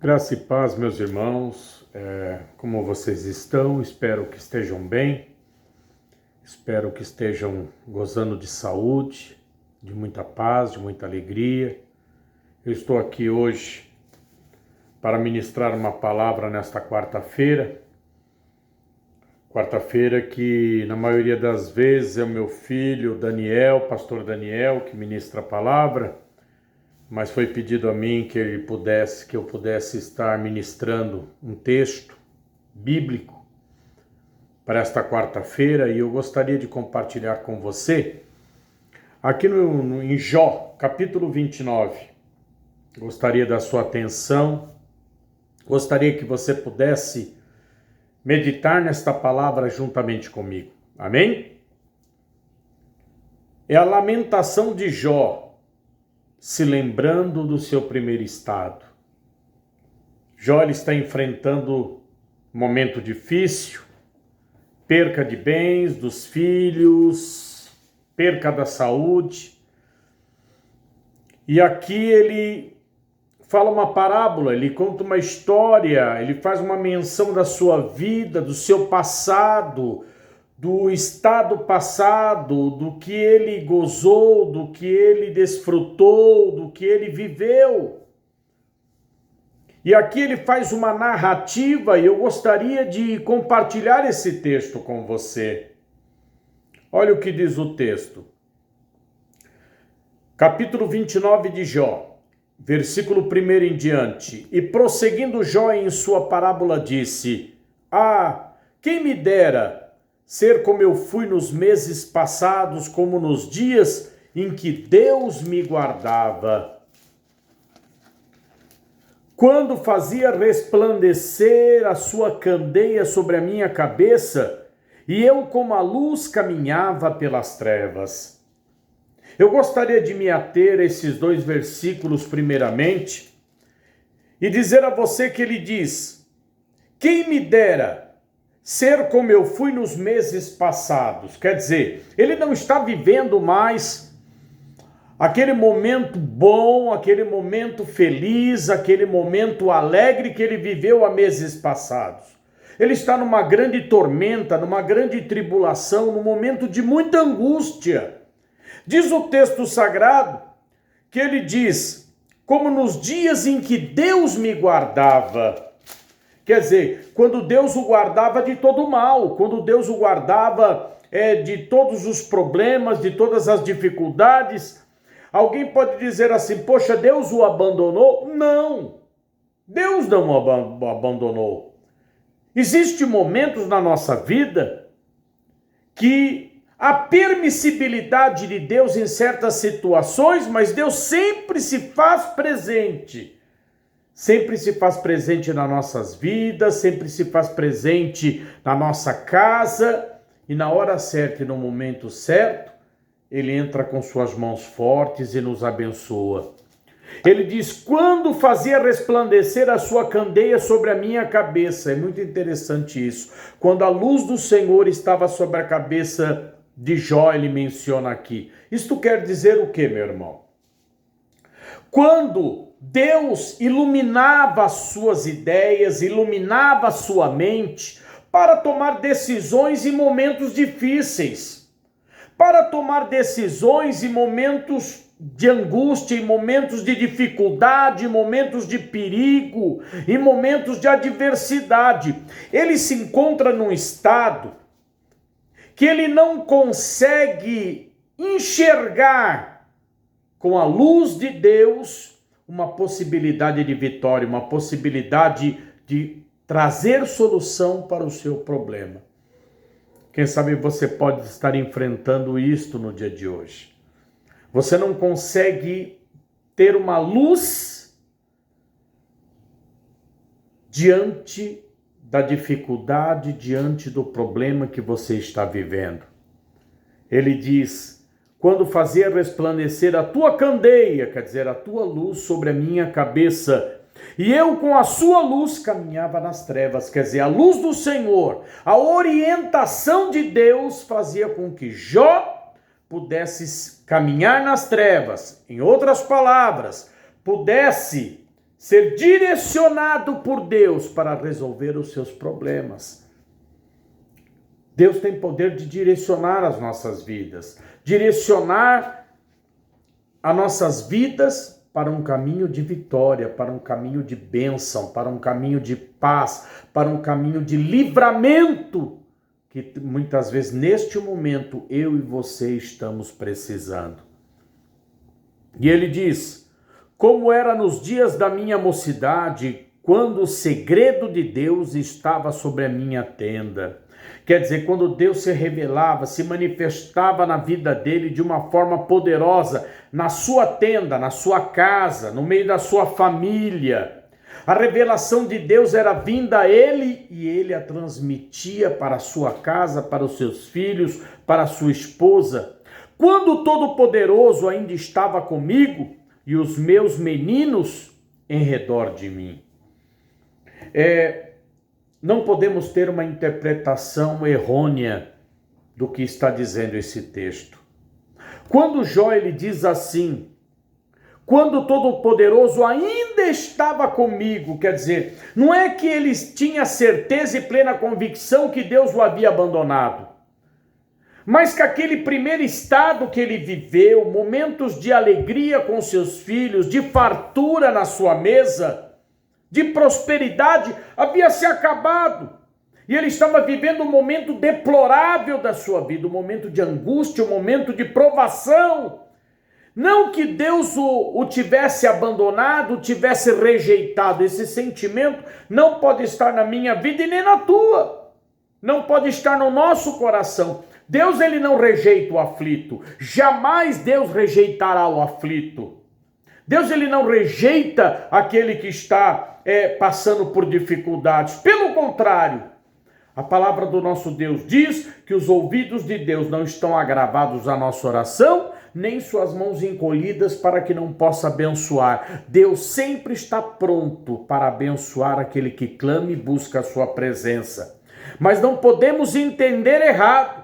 Graça e paz, meus irmãos, como vocês estão? Espero que estejam bem, espero que estejam gozando de saúde, de muita paz, de muita alegria. Eu estou aqui hoje para ministrar uma palavra nesta quarta-feira que na maioria das vezes é o meu filho Daniel, pastor Daniel, que ministra a palavra, mas foi pedido a mim que eu pudesse estar ministrando um texto bíblico para esta quarta-feira, e eu gostaria de compartilhar com você aqui em Jó, capítulo 29. Gostaria da sua atenção, gostaria que você pudesse meditar nesta palavra juntamente comigo. Amém? É a lamentação de Jó, se lembrando do seu primeiro estado. Jó está enfrentando um momento difícil, perca de bens, dos filhos, perca da saúde. E aqui ele fala uma parábola, ele conta uma história, ele faz uma menção da sua vida, do seu passado, do estado passado, do que ele gozou, do que ele desfrutou, do que ele viveu. E aqui ele faz uma narrativa e eu gostaria de compartilhar esse texto com você. Olha o que diz o texto. Capítulo 29 de Jó, versículo 1 em diante. E prosseguindo Jó em sua parábola disse: quem me dera ser como eu fui nos meses passados, como nos dias em que Deus me guardava. Quando fazia resplandecer a sua candeia sobre a minha cabeça, e eu como a luz caminhava pelas trevas. Eu gostaria de me ater a esses dois versículos primeiramente, e dizer a você que ele diz: quem me dera ser como eu fui nos meses passados. Quer dizer, ele não está vivendo mais aquele momento bom, aquele momento feliz, aquele momento alegre que ele viveu há meses passados. Ele está numa grande tormenta, numa grande tribulação, num momento de muita angústia. Diz o texto sagrado que ele diz: como nos dias em que Deus me guardava. Quer dizer, quando Deus o guardava de todo o mal, quando Deus o guardava de todos os problemas, de todas as dificuldades. Alguém pode dizer assim: poxa, Deus o abandonou? Não, Deus não o abandonou. Existem momentos na nossa vida que há permissibilidade de Deus em certas situações, mas Deus sempre se faz presente. Sempre se faz presente nas nossas vidas, sempre se faz presente na nossa casa, e na hora certa e no momento certo, ele entra com suas mãos fortes e nos abençoa. Ele diz: quando fazia resplandecer a sua candeia sobre a minha cabeça. É muito interessante isso. Quando a luz do Senhor estava sobre a cabeça de Jó, ele menciona aqui. Isto quer dizer o quê, meu irmão? Quando Deus iluminava as suas ideias, iluminava a sua mente para tomar decisões em momentos difíceis, para tomar decisões em momentos de angústia, em momentos de dificuldade, em momentos de perigo, em momentos de adversidade. Ele se encontra num estado que ele não consegue enxergar com a luz de Deus uma possibilidade de vitória, uma possibilidade de trazer solução para o seu problema. Quem sabe você pode estar enfrentando isto no dia de hoje. Você não consegue ter uma luz diante da dificuldade, diante do problema que você está vivendo. Ele diz: quando fazia resplandecer a tua candeia, quer dizer, a tua luz sobre a minha cabeça, e eu com a sua luz caminhava nas trevas. Quer dizer, a luz do Senhor, a orientação de Deus fazia com que Jó pudesse caminhar nas trevas. Em outras palavras, pudesse ser direcionado por Deus para resolver os seus problemas. Deus tem poder de direcionar as nossas vidas, direcionar as nossas vidas para um caminho de vitória, para um caminho de bênção, para um caminho de paz, para um caminho de livramento, que muitas vezes neste momento eu e você estamos precisando. E ele diz: como era nos dias da minha mocidade, quando o segredo de Deus estava sobre a minha tenda. Quer dizer, quando Deus se revelava, se manifestava na vida dele de uma forma poderosa, na sua tenda, na sua casa, no meio da sua família. A revelação de Deus era vinda a ele e ele a transmitia para a sua casa, para os seus filhos, para a sua esposa. Quando o Todo-Poderoso ainda estava comigo e os meus meninos em redor de mim. Não podemos ter uma interpretação errônea do que está dizendo esse texto. Quando Jó ele diz assim: quando o Todo-Poderoso ainda estava comigo, quer dizer, não é que ele tinha certeza e plena convicção que Deus o havia abandonado, mas que aquele primeiro estado que ele viveu, momentos de alegria com seus filhos, de fartura na sua mesa, de prosperidade, havia se acabado. E ele estava vivendo um momento deplorável da sua vida, um momento de angústia, um momento de provação. Não que Deus o tivesse abandonado, o tivesse rejeitado. Esse sentimento não pode estar na minha vida e nem na tua. Não pode estar no nosso coração. Deus ele não rejeita o aflito. Jamais Deus rejeitará o aflito. Deus ele não rejeita aquele que está passando por dificuldades. Pelo contrário, a palavra do nosso Deus diz que os ouvidos de Deus não estão agravados à nossa oração, nem suas mãos encolhidas para que não possa abençoar. Deus sempre está pronto para abençoar aquele que clama e busca a sua presença. Mas não podemos entender errado.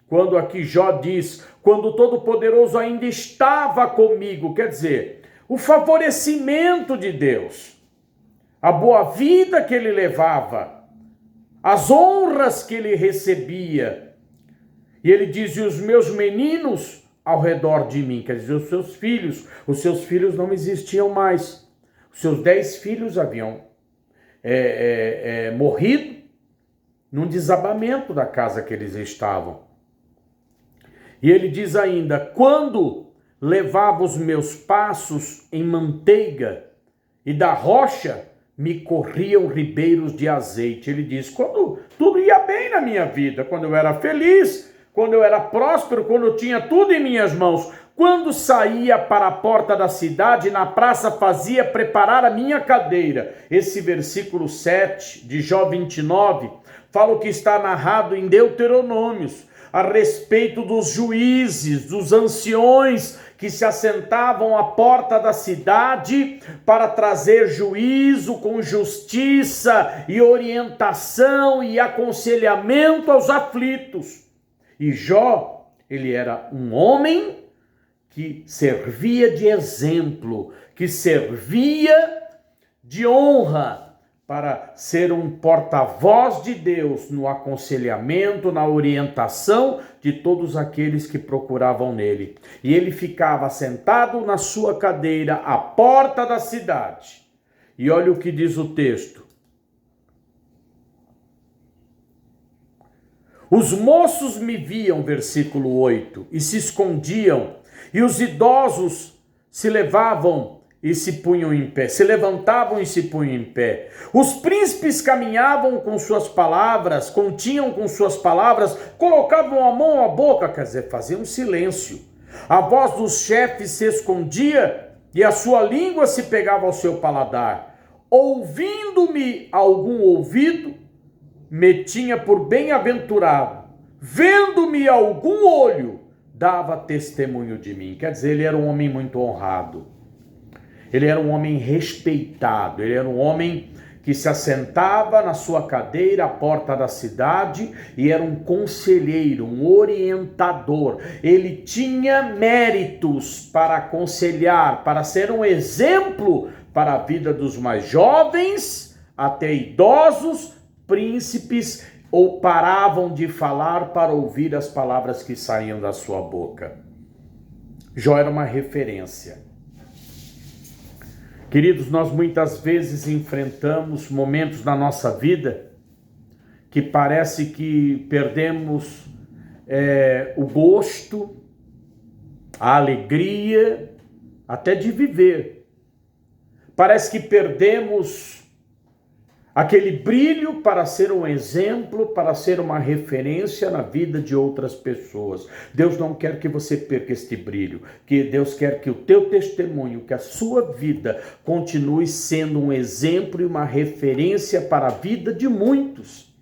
Quando aqui Jó diz, quando o Todo-Poderoso ainda estava comigo, quer dizer, o favorecimento de Deus, a boa vida que ele levava, as honras que ele recebia. E ele diz, e os meus meninos ao redor de mim, quer dizer, os seus filhos não existiam mais. Os seus 10 filhos haviam morrido num desabamento da casa que eles estavam. E ele diz ainda, quando levava os meus passos em manteiga e da rocha me corriam ribeiros de azeite. Ele diz, quando tudo ia bem na minha vida, quando eu era feliz, quando eu era próspero, quando eu tinha tudo em minhas mãos, quando saía para a porta da cidade, na praça fazia preparar a minha cadeira. Esse versículo 7 de Jó 29 fala o que está narrado em Deuteronômios, a respeito dos juízes, dos anciões que se assentavam à porta da cidade para trazer juízo com justiça e orientação e aconselhamento aos aflitos. E Jó, ele era um homem que servia de exemplo, que servia de honra, para ser um porta-voz de Deus no aconselhamento, na orientação de todos aqueles que procuravam nele. E ele ficava sentado na sua cadeira à porta da cidade. E olha o que diz o texto. Os moços me viam, versículo 8, e se escondiam, e os idosos se levavam e se punham em pé, se levantavam e se punham em pé. Os príncipes caminhavam com suas palavras, continham com suas palavras, colocavam a mão à boca, quer dizer, faziam um silêncio. A voz dos chefes se escondia e a sua língua se pegava ao seu paladar. Ouvindo-me algum ouvido, me tinha por bem-aventurado. Vendo-me algum olho, dava testemunho de mim. Quer dizer, ele era um homem muito honrado. Ele era um homem respeitado, ele era um homem que se assentava na sua cadeira à porta da cidade e era um conselheiro, um orientador. Ele tinha méritos para aconselhar, para ser um exemplo para a vida dos mais jovens até idosos, príncipes, ou paravam de falar para ouvir as palavras que saíam da sua boca. Jó era uma referência. Queridos, nós muitas vezes enfrentamos momentos na nossa vida que parece que perdemos o gosto, a alegria, até de viver. Parece que perdemos aquele brilho para ser um exemplo, para ser uma referência na vida de outras pessoas. Deus não quer que você perca este brilho, que Deus quer que o teu testemunho, que a sua vida continue sendo um exemplo e uma referência para a vida de muitos.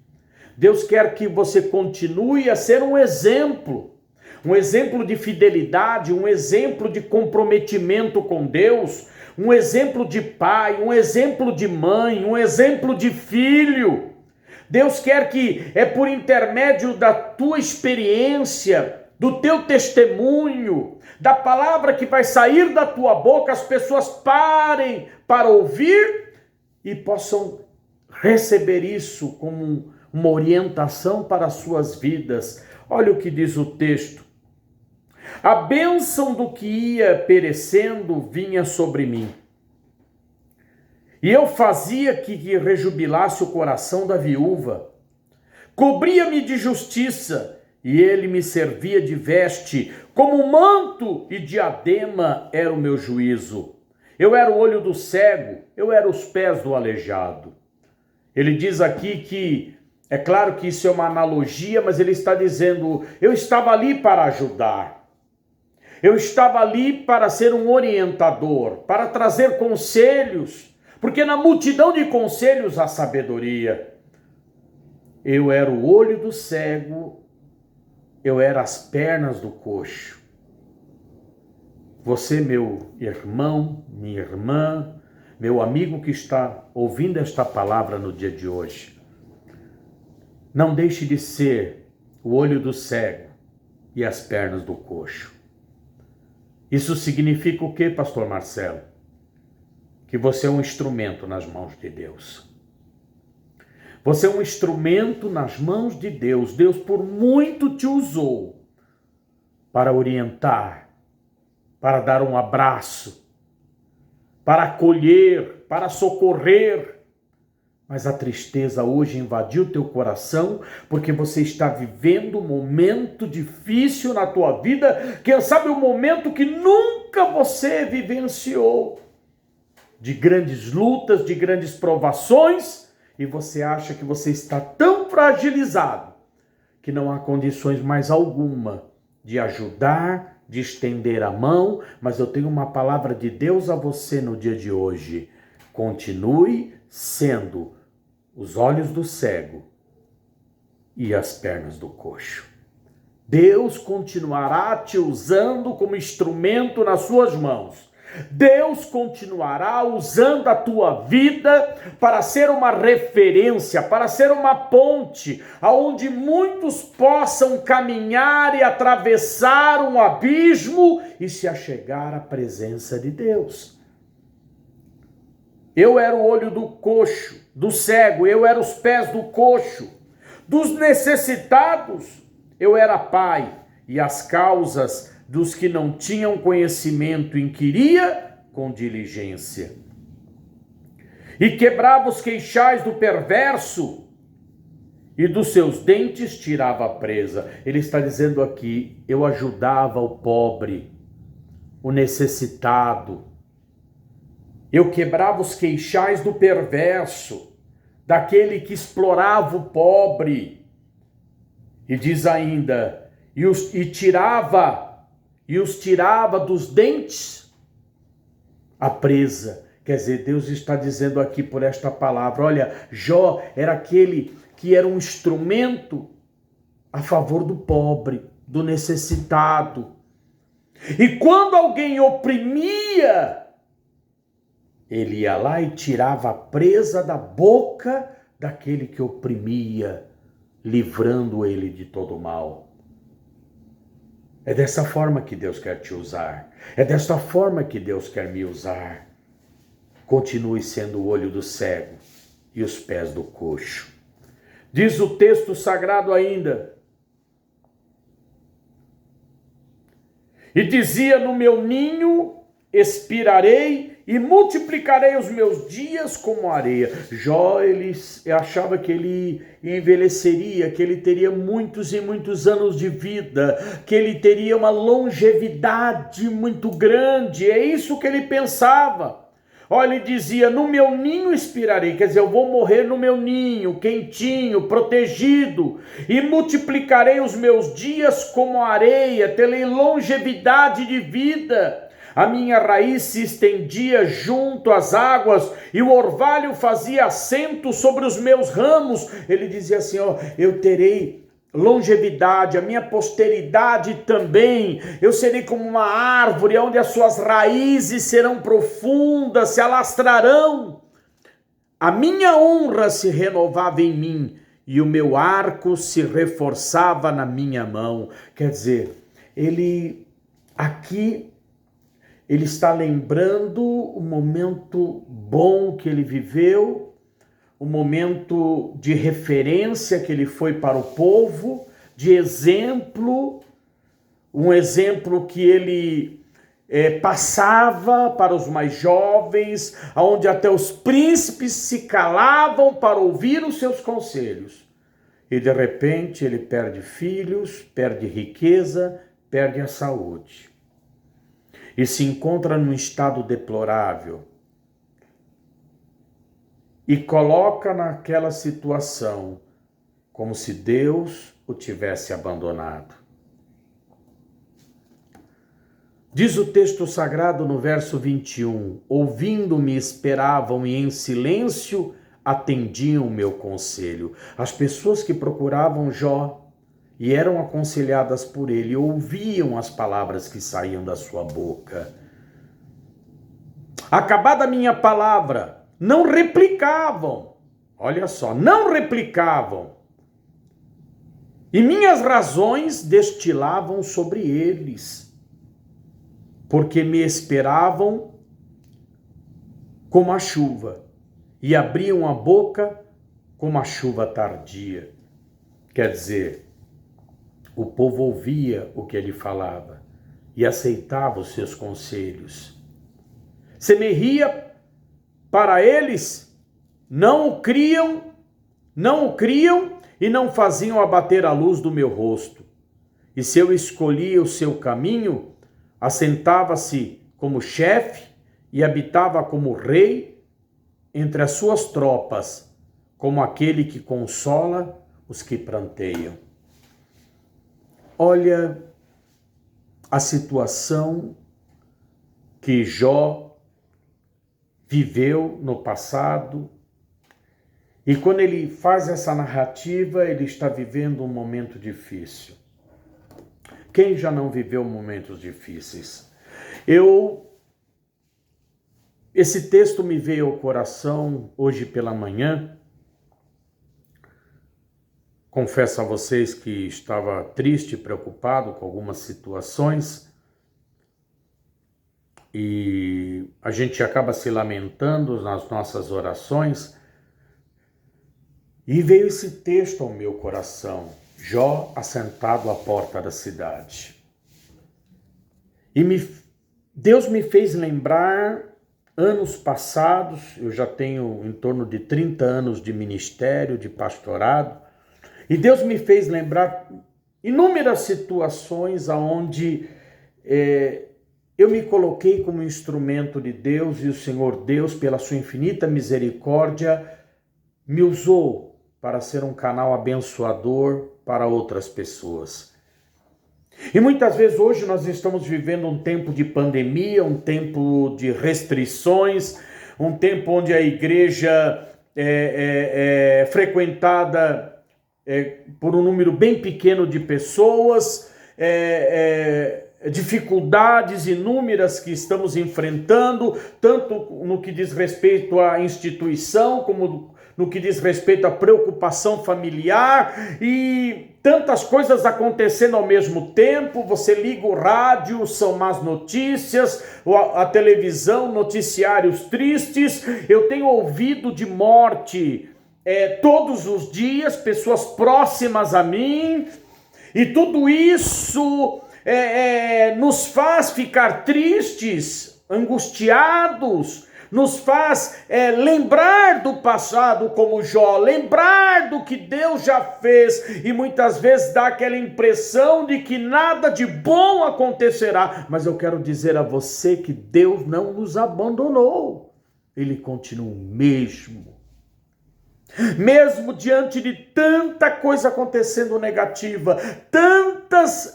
Deus quer que você continue a ser um exemplo de fidelidade, um exemplo de comprometimento com Deus, um exemplo de pai, um exemplo de mãe, um exemplo de filho. Deus quer que por intermédio da tua experiência, do teu testemunho, da palavra que vai sair da tua boca, as pessoas parem para ouvir e possam receber isso como uma orientação para as suas vidas. Olha o que diz o texto. A bênção do que ia perecendo vinha sobre mim, e eu fazia que rejubilasse o coração da viúva. Cobria-me de justiça, e ele me servia de veste, como manto e diadema era o meu juízo. Eu era o olho do cego, eu era os pés do aleijado. Ele diz aqui que, é claro que isso é uma analogia, mas ele está dizendo, eu estava ali para ajudar. Eu estava ali para ser um orientador, para trazer conselhos, porque na multidão de conselhos há sabedoria. Eu era o olho do cego, eu era as pernas do coxo. Você, meu irmão, minha irmã, meu amigo que está ouvindo esta palavra no dia de hoje, não deixe de ser o olho do cego e as pernas do coxo. Isso significa o quê, pastor Marcelo? Que você é um instrumento nas mãos de Deus. Você é um instrumento nas mãos de Deus. Deus por muito te usou para orientar, para dar um abraço, para acolher, para socorrer. Mas a tristeza hoje invadiu teu coração porque você está vivendo um momento difícil na tua vida, quem sabe um momento que nunca você vivenciou, de grandes lutas, de grandes provações, e você acha que você está tão fragilizado que não há condições mais alguma de ajudar, de estender a mão, mas eu tenho uma palavra de Deus a você no dia de hoje. Continue sendo os olhos do cego e as pernas do coxo. Deus continuará te usando como instrumento nas suas mãos. Deus continuará usando a tua vida para ser uma referência, para ser uma ponte, aonde muitos possam caminhar e atravessar um abismo e se achegar à presença de Deus. Eu era o olho do coxo, do cego, eu era os pés do coxo, dos necessitados, eu era pai, e as causas dos que não tinham conhecimento inquiria com diligência. E quebrava os queixais do perverso, e dos seus dentes tirava a presa. Ele está dizendo aqui, eu ajudava o pobre, o necessitado. Eu quebrava os queixais do perverso, daquele que explorava o pobre. E diz ainda, os tirava dos dentes a presa. Quer dizer, Deus está dizendo aqui por esta palavra, olha, Jó era aquele que era um instrumento a favor do pobre, do necessitado. E quando alguém oprimia, ele ia lá e tirava a presa da boca daquele que oprimia, livrando ele de todo o mal. É dessa forma que Deus quer te usar. É dessa forma que Deus quer me usar. continue sendo o olho do cego e os pés do coxo. Diz o texto sagrado ainda: e dizia, no meu ninho expirarei e multiplicarei os meus dias como areia. Jó, ele achava que ele envelheceria, que ele teria muitos e muitos anos de vida, que ele teria uma longevidade muito grande. É isso que ele pensava. Olha, ele dizia, no meu ninho expirarei, quer dizer, eu vou morrer no meu ninho, quentinho, protegido, e multiplicarei os meus dias como areia, terei longevidade de vida. A minha raiz se estendia junto às águas, e o orvalho fazia assento sobre os meus ramos. Ele dizia assim, eu terei longevidade, a minha posteridade também, eu serei como uma árvore, onde as suas raízes serão profundas, se alastrarão. A minha honra se renovava em mim, e o meu arco se reforçava na minha mão. Quer dizer, ele está lembrando o momento bom que ele viveu, o momento de referência que ele foi para o povo, de exemplo, um exemplo que ele passava para os mais jovens, onde até os príncipes se calavam para ouvir os seus conselhos. E de repente ele perde filhos, perde riqueza, perde a saúde. E se encontra num estado deplorável. E coloca naquela situação como se Deus o tivesse abandonado. Diz o texto sagrado no verso 21, ouvindo-me esperavam e em silêncio atendiam o meu conselho. As pessoas que procuravam Jó e eram aconselhadas por ele, ouviam as palavras que saíam da sua boca. Acabada a minha palavra, não replicavam, olha só, não replicavam. E minhas razões destilavam sobre eles, porque me esperavam como a chuva, e abriam a boca como a chuva tardia. Quer dizer, o povo ouvia o que ele falava e aceitava os seus conselhos. Se me ria para eles, não o criam e não faziam abater a luz do meu rosto. E se eu escolhia o seu caminho, assentava-se como chefe e habitava como rei entre as suas tropas, como aquele que consola os que pranteiam. Olha a situação que Jó viveu no passado, e quando ele faz essa narrativa, ele está vivendo um momento difícil. Quem já não viveu momentos difíceis? Esse texto me veio ao coração hoje pela manhã. Confesso a vocês que estava triste, preocupado com algumas situações, e a gente acaba se lamentando nas nossas orações, e veio esse texto ao meu coração, Jó assentado à porta da cidade. E Deus me fez lembrar anos passados, eu já tenho em torno de 30 anos de ministério, de pastorado, e Deus me fez lembrar inúmeras situações onde eu me coloquei como instrumento de Deus, e o Senhor Deus, pela sua infinita misericórdia, me usou para ser um canal abençoador para outras pessoas. E muitas vezes hoje nós estamos vivendo um tempo de pandemia, um tempo de restrições, um tempo onde a igreja é frequentada por um número bem pequeno de pessoas, dificuldades inúmeras que estamos enfrentando, tanto no que diz respeito à instituição, como no que diz respeito à preocupação familiar e tantas coisas acontecendo ao mesmo tempo. Você liga o rádio, são más notícias, a televisão, noticiários tristes. Eu tenho ouvido de morte todos os dias, pessoas próximas a mim, e tudo isso nos faz ficar tristes, angustiados, nos faz lembrar do passado como Jó, lembrar do que Deus já fez, e muitas vezes dá aquela impressão de que nada de bom acontecerá. Mas eu quero dizer a você que Deus não nos abandonou, Ele continua o mesmo. Mesmo diante de tanta coisa acontecendo negativa, tantas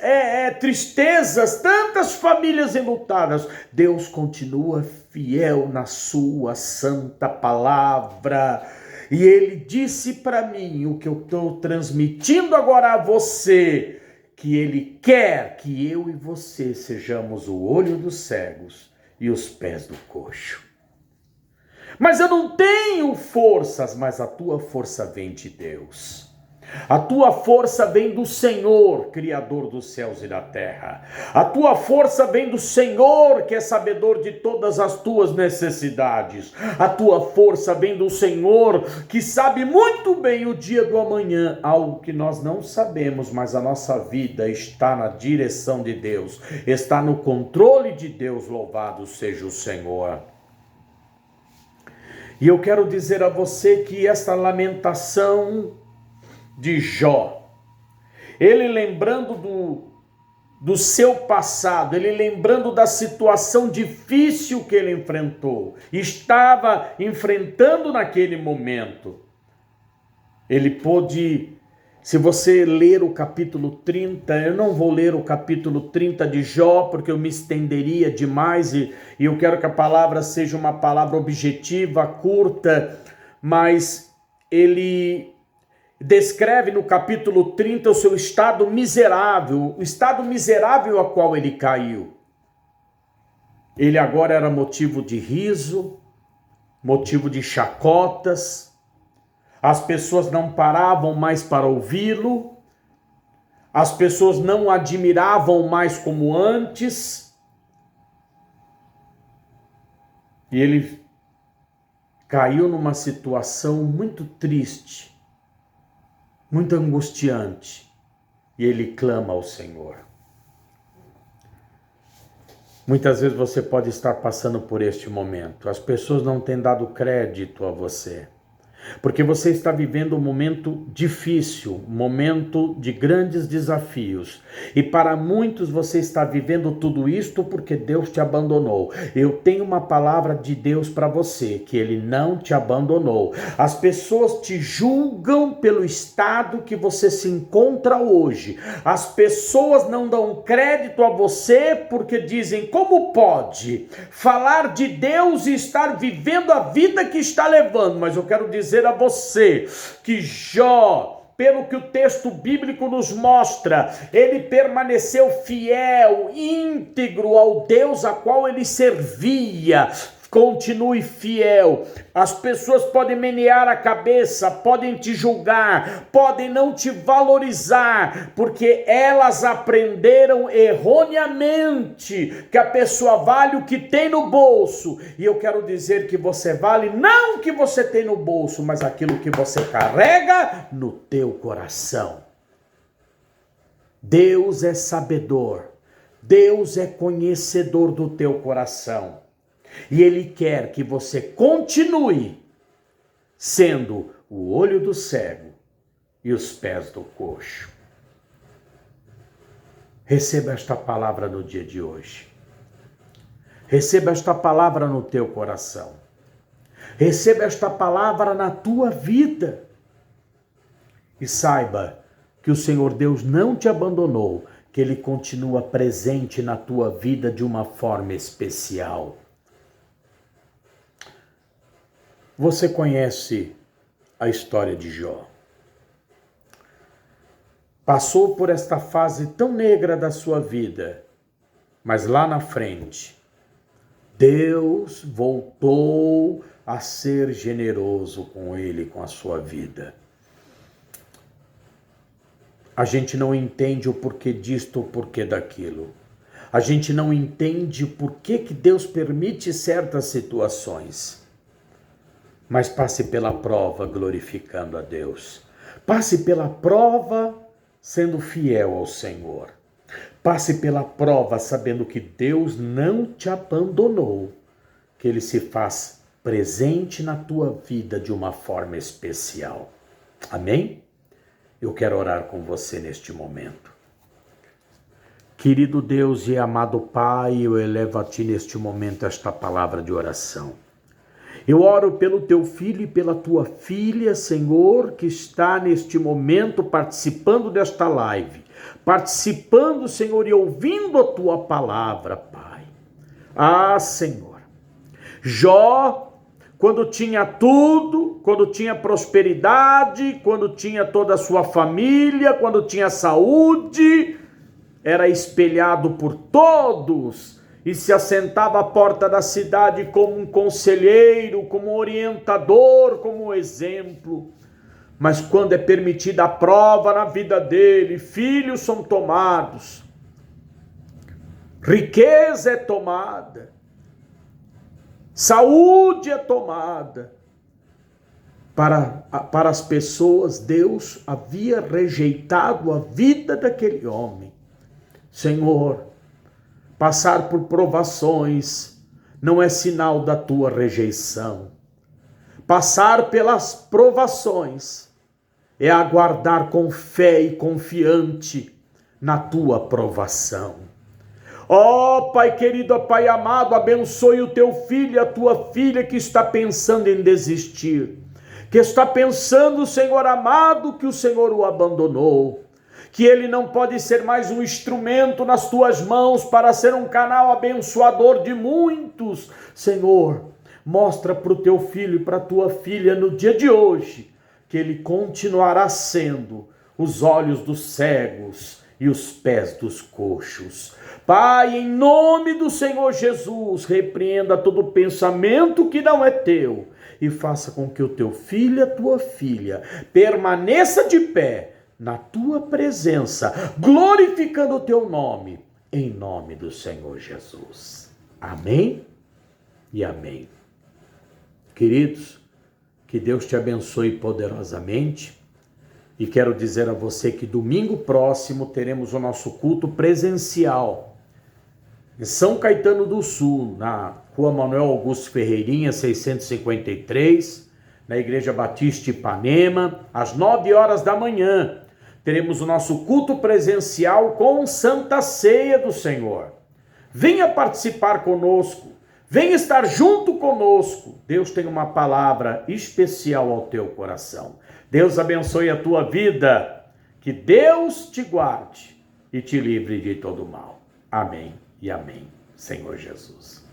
tristezas, tantas famílias enlutadas, Deus continua fiel na sua santa palavra. E Ele disse para mim, o que eu estou transmitindo agora a você, que Ele quer que eu e você sejamos o olho dos cegos e os pés do coxo. Mas eu não tenho forças, mas a tua força vem de Deus. A tua força vem do Senhor, Criador dos céus e da terra. A tua força vem do Senhor, que é sabedor de todas as tuas necessidades. A tua força vem do Senhor, que sabe muito bem o dia do amanhã, algo que nós não sabemos, mas a nossa vida está na direção de Deus, está no controle de Deus. Louvado seja o Senhor. E eu quero dizer a você que esta lamentação de Jó, ele lembrando do seu passado, ele lembrando da situação difícil que ele enfrentou, estava enfrentando naquele momento, ele pôde, se você ler o capítulo 30, eu não vou ler o capítulo 30 de Jó, porque eu me estenderia demais, e eu quero que a palavra seja uma palavra objetiva, curta, mas ele descreve no capítulo 30 o seu estado miserável, o estado miserável a qual ele caiu. Ele agora era motivo de riso, motivo de chacotas, as pessoas não paravam mais para ouvi-lo, as pessoas não o admiravam mais como antes, e ele caiu numa situação muito triste, muito angustiante, e ele clama ao Senhor. Muitas vezes você pode estar passando por este momento, as pessoas não têm dado crédito a você, porque você está vivendo um momento difícil, um momento de grandes desafios. E para muitos você está vivendo tudo isto porque Deus te abandonou. Eu tenho uma palavra de Deus para você, que Ele não te abandonou. As pessoas te julgam pelo estado que você se encontra hoje. As pessoas não dão crédito a você porque dizem: como pode falar de Deus e estar vivendo a vida que está levando? Mas eu quero dizer a você que Jó, pelo que o texto bíblico nos mostra, ele permaneceu fiel, íntegro ao Deus a qual ele servia. Continue fiel. As pessoas podem menear a cabeça, podem te julgar, podem não te valorizar, porque elas aprenderam erroneamente que a pessoa vale o que tem no bolso. E eu quero dizer que você vale não o que você tem no bolso, mas aquilo que você carrega no teu coração. Deus é sabedor, Deus é conhecedor do teu coração. E Ele quer que você continue sendo o olho do cego e os pés do coxo. Receba esta palavra no dia de hoje. Receba esta palavra no teu coração. Receba esta palavra na tua vida. E saiba que o Senhor Deus não te abandonou, que Ele continua presente na tua vida de uma forma especial. Você conhece a história de Jó. Passou por esta fase tão negra da sua vida, Mas lá na frente, Deus voltou a ser generoso com ele, com a sua vida. A gente não entende o porquê disto, o porquê daquilo. A gente não entende o porquê que Deus permite certas situações. Mas passe pela prova glorificando a Deus. Passe pela prova sendo fiel ao Senhor. Passe pela prova sabendo que Deus não te abandonou, que Ele se faz presente na tua vida de uma forma especial. Amém? Eu quero orar com você neste momento. Querido Deus e amado Pai, eu elevo a Ti neste momento esta palavra de oração. Eu oro pelo Teu filho e pela Tua filha, Senhor, que está neste momento participando desta live. Participando, Senhor, e ouvindo a Tua palavra, Pai. Ah, Senhor, Jó, quando tinha tudo, quando tinha prosperidade, quando tinha toda a sua família, quando tinha saúde, era espelhado por todos e se assentava à porta da cidade como um conselheiro, como um orientador, como um exemplo. Mas quando é permitida a prova na vida dele, filhos são tomados, riqueza é tomada, saúde é tomada. Para as pessoas, Deus havia rejeitado a vida daquele homem. Senhor, passar por provações não é sinal da tua rejeição. Passar pelas provações é aguardar com fé e confiante na tua provação. Ó Pai querido, ó Pai amado, abençoe o teu filho e a tua filha que está pensando em desistir, que está pensando, Senhor amado, que o Senhor o abandonou, que ele não pode ser mais um instrumento nas tuas mãos para ser um canal abençoador de muitos. Senhor, mostra para o teu filho e para a tua filha no dia de hoje que ele continuará sendo os olhos dos cegos e os pés dos coxos. Pai, em nome do Senhor Jesus, repreenda todo pensamento que não é teu e faça com que o teu filho e a tua filha permaneça de pé na tua presença, glorificando o teu nome, em nome do Senhor Jesus. Amém e amém. Queridos, que Deus te abençoe poderosamente. E quero dizer a você que domingo próximo teremos o nosso culto presencial em São Caetano do Sul, na Rua Manuel Augusto Ferreirinha, 653, na Igreja Batista Ipanema, às 9 horas da manhã. Teremos o nosso culto presencial com Santa Ceia do Senhor. Venha participar conosco, venha estar junto conosco. Deus tem uma palavra especial ao teu coração. Deus abençoe a tua vida, que Deus te guarde e te livre de todo mal. Amém e amém, Senhor Jesus.